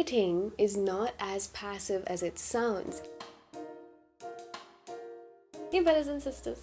waiting is not as passive as it sounds. Hey brothers and sisters,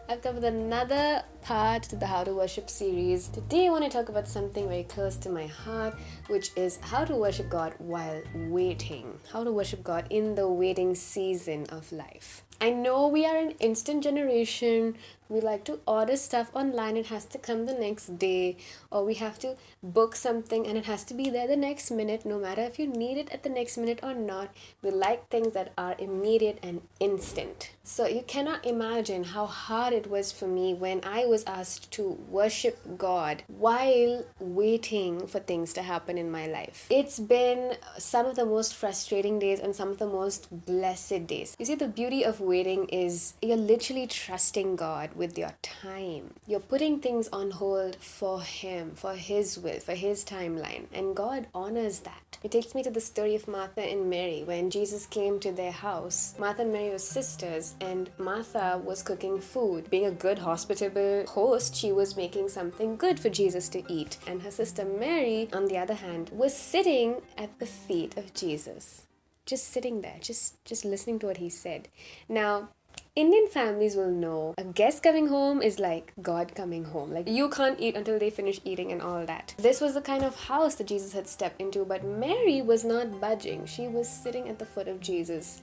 I've come with another part to the How to Worship series. Today I want to talk about something very close to my heart, which is how to worship God while waiting. How to worship God in the waiting season of life. I know we are an instant generation. We like to order stuff online, it has to come the next day, or we have to book something and it has to be there the next minute, no matter if you need it at the next minute or not. We like things that are immediate and instant. So you cannot imagine how hard it was for me when I was asked to worship God while waiting for things to happen in my life. It's been some of the most frustrating days and some of the most blessed days. You see, the beauty of waiting is you're literally trusting God with your time. You're putting things on hold for Him, for His will, for His timeline, and God honors that. It takes me to the story of Martha and Mary. When Jesus came to their house, Martha and Mary were sisters, and Martha was cooking food. Being a good hospitable host, she was making something good for Jesus to eat, and her sister Mary, on the other hand, was sitting at the feet of Jesus, just sitting there, just listening to what He said. Now, Indian families will know a guest coming home is like God coming home. Like, you can't eat until they finish eating and all that. This was the kind of house that Jesus had stepped into, but Mary was not budging. She was sitting at the foot of Jesus.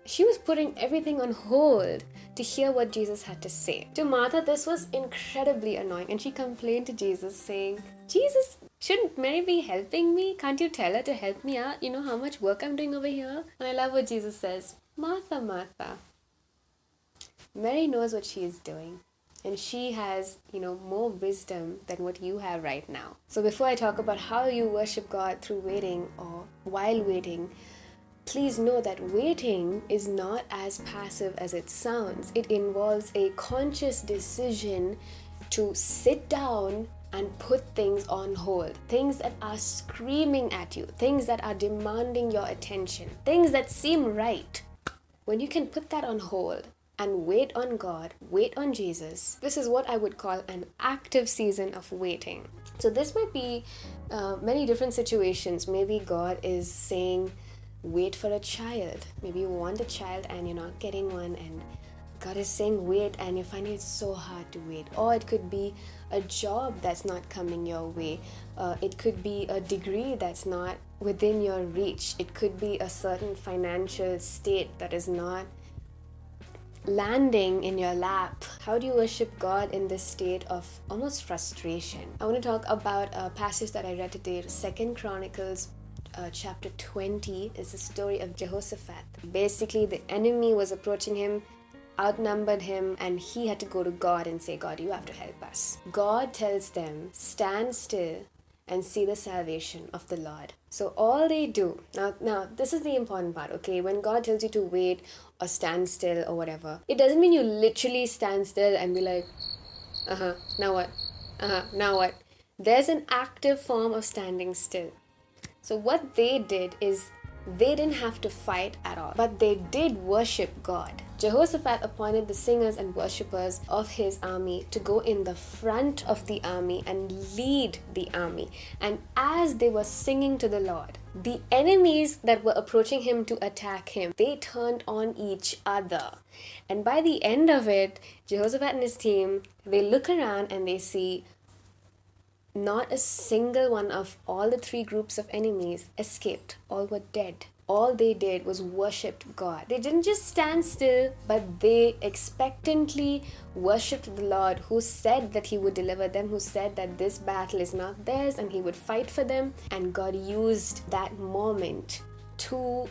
She was putting everything on hold to hear what Jesus had to say. To Martha, this was incredibly annoying, and she complained to Jesus saying, "Jesus, shouldn't Mary be helping me? Can't you tell her to help me out? You know how much work I'm doing over here?" And I love what Jesus says. Martha, Martha, Mary knows what she is doing, and she has, more wisdom than what you have right now. So before I talk about how you worship God through waiting or while waiting, please know that waiting is not as passive as it sounds. It involves a conscious decision to sit down and put things on hold. Things that are screaming at you, things that are demanding your attention, things that seem right. When you can put that on hold and wait on God, wait on Jesus, this is what I would call an active season of waiting. So this might be many different situations. Maybe God is saying, wait for a child. Maybe you want a child and you're not getting one, and God is saying wait, and you're finding it so hard to wait. Or it could be a job that's not coming your way. It could be a degree that's not within your reach. It could be a certain financial state that is not landing in your lap. How do you worship God in this state of almost frustration? I want to talk about a passage that I read today, 2 Chronicles chapter 20. Is the story of Jehoshaphat. Basically, the enemy was approaching him, outnumbered him, and he had to go to God and say, "God, you have to help us." God tells them, stand still and see the salvation of the Lord. So all they do, now this is the important part, okay? When God tells you to wait or stand still or whatever, it doesn't mean you literally stand still and be like, now what? Now what? There's an active form of standing still. So what they did is they didn't have to fight at all, but they did worship God. Jehoshaphat appointed the singers and worshippers of his army to go in the front of the army and lead the army. And as they were singing to the Lord, the enemies that were approaching him to attack him, they turned on each other. And by the end of it, Jehoshaphat and his team, they look around and they see not a single one of all the three groups of enemies escaped. All were dead. All they did was worshipped God. They didn't just stand still, but they expectantly worshipped the Lord, who said that He would deliver them, who said that this battle is not theirs and He would fight for them. And God used that moment to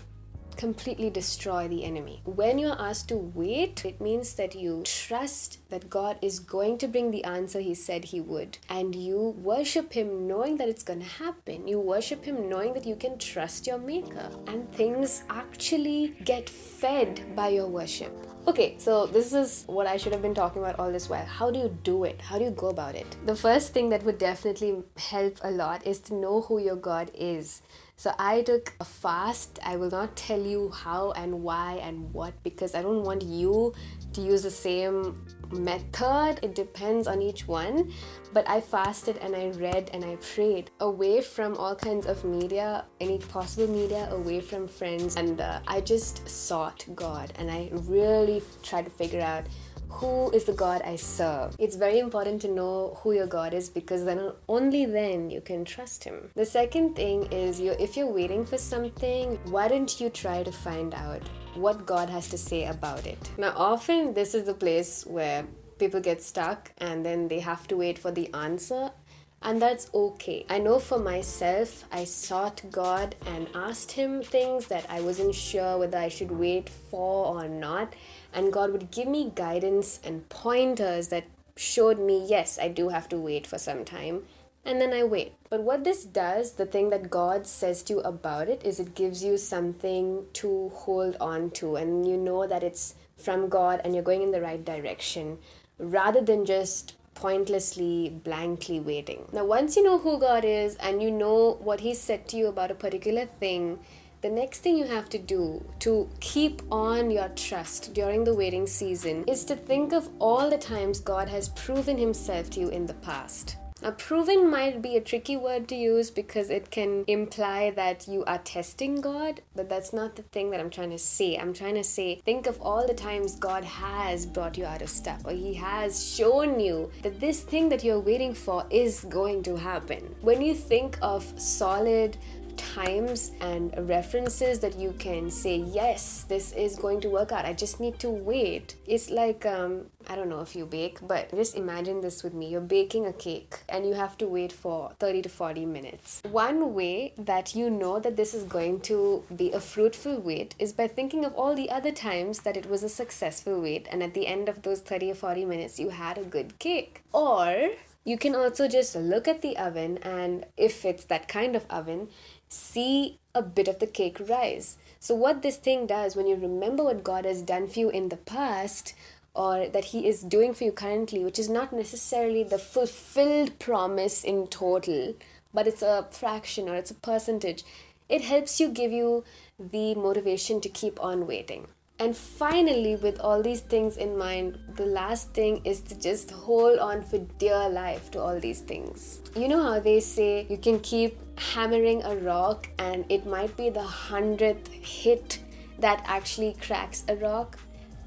completely destroy the enemy. When you're asked to wait, it means that you trust that God is going to bring the answer He said He would, and you worship Him knowing that it's going to happen. You worship Him knowing that you can trust your Maker, and things actually get fed by your worship. Okay, so this is what I should have been talking about all this while. How do you do it? How do you go about it? The first thing that would definitely help a lot is to know who your God is. So I took a fast. I will not tell you how and why and what, because I don't want you to use the same method. It depends on each one. But I fasted and I read and I prayed away from all kinds of media, any possible media, away from friends, and I just sought God, and I really tried to figure out who is the God I serve. It's very important to know who your God is, because then only then you can trust him. The second thing is, if you're waiting for something, why don't you try to find out what God has to say about it? Now, often this is the place where people get stuck and then they have to wait for the answer, and that's okay. I know for myself, I sought God and asked him things that I wasn't sure whether I should wait for or not, and God would give me guidance and pointers that showed me, yes, I do have to wait for some time, and then I wait. But what this does, the thing that God says to you about it, is it gives you something to hold on to, and you know that it's from God and you're going in the right direction, rather than just pointlessly, blankly waiting. Now, once you know who God is and you know what he said to you about a particular thing, the next thing you have to do to keep on your trust during the waiting season is to think of all the times God has proven himself to you in the past. Now, proven might be a tricky word to use because it can imply that you are testing God, but that's not the thing that I'm trying to say. I'm trying to say, think of all the times God has brought you out of stuff, or he has shown you that this thing that you're waiting for is going to happen. When you think of solid times and references that you can say, yes, this is going to work out, I just need to wait. It's like, I don't know if you bake, but just imagine this with me. You're baking a cake and you have to wait for 30 to 40 minutes. One way that you know that this is going to be a fruitful wait is by thinking of all the other times that it was a successful wait, and at the end of those 30 or 40 minutes you had a good cake. Or you can also just look at the oven, and if it's that kind of oven, see a bit of the cake rise. So what this thing does, when you remember what God has done for you in the past, or that he is doing for you currently, which is not necessarily the fulfilled promise in total, but it's a fraction or it's a percentage, it helps you, give you the motivation to keep on waiting. And finally, with all these things in mind, the last thing is to just hold on for dear life to all these things. You know how they say you can keep hammering a rock and it might be the 100th hit that actually cracks a rock?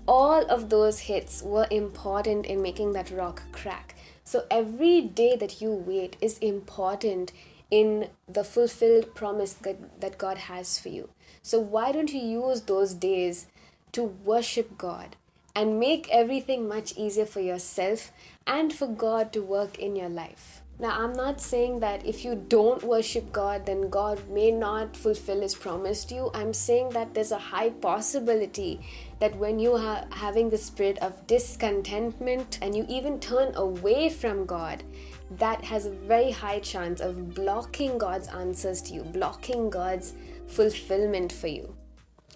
All of those hits were important in making that rock crack. So every day that you wait is important in the fulfilled promise that God has for you. So why don't you use those days to worship God and make everything much easier for yourself and for God to work in your life? Now, I'm not saying that if you don't worship God, then God may not fulfill his promise to you. I'm saying that there's a high possibility that when you are having the spirit of discontentment and you even turn away from God, that has a very high chance of blocking God's answers to you, blocking God's fulfillment for you.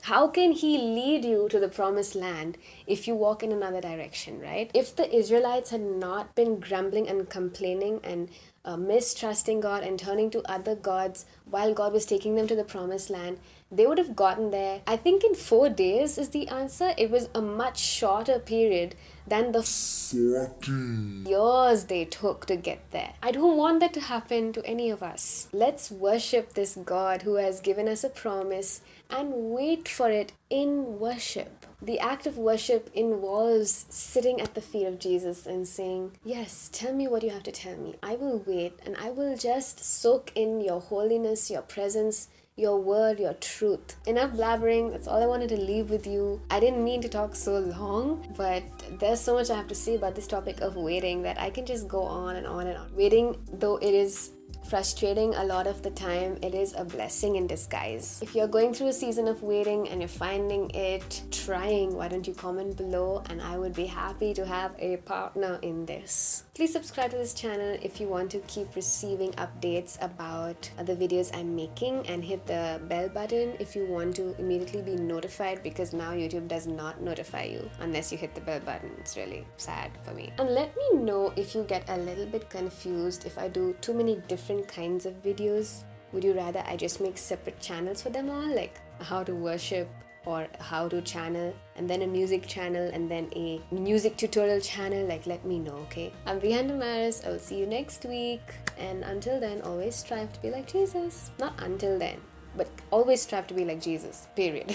How can he lead you to the promised land if you walk in another direction, right? If the Israelites had not been grumbling and complaining and mistrusting God and turning to other gods while God was taking them to the promised land, they would have gotten there, I think, in 4 days is the answer. It was a much shorter period than the 40 years they took to get there. I don't want that to happen to any of us. Let's worship this God who has given us a promise and wait for it in worship. The act of worship involves sitting at the feet of Jesus and saying, yes, tell me what you have to tell me. I will wait and I will just soak in your holiness, your presence, your word, your truth. Enough blabbering. That's all I wanted to leave with you. I didn't mean to talk so long, but there's so much I have to say about this topic of waiting that I can just go on and on and on. Waiting, though it is frustrating a lot of the time, it is a blessing in disguise. If you're going through a season of waiting and you're finding it trying, why don't you comment below, and I would be happy to have a partner in this. Please subscribe to this channel if you want to keep receiving updates about the videos I'm making, and hit the bell button if you want to immediately be notified, because now YouTube does not notify you unless you hit the bell button. It's really sad for me. And let me know if you get a little bit confused if I do too many different kinds of videos. Would you rather I just make separate channels for them all, like how to worship or how to channel, and then a music channel, and then a music tutorial channel? Like, let me know, okay? I'm Vihan Damaris. I will see you next week, and until then, always strive to be like Jesus. Not until then, but always strive to be like Jesus, period.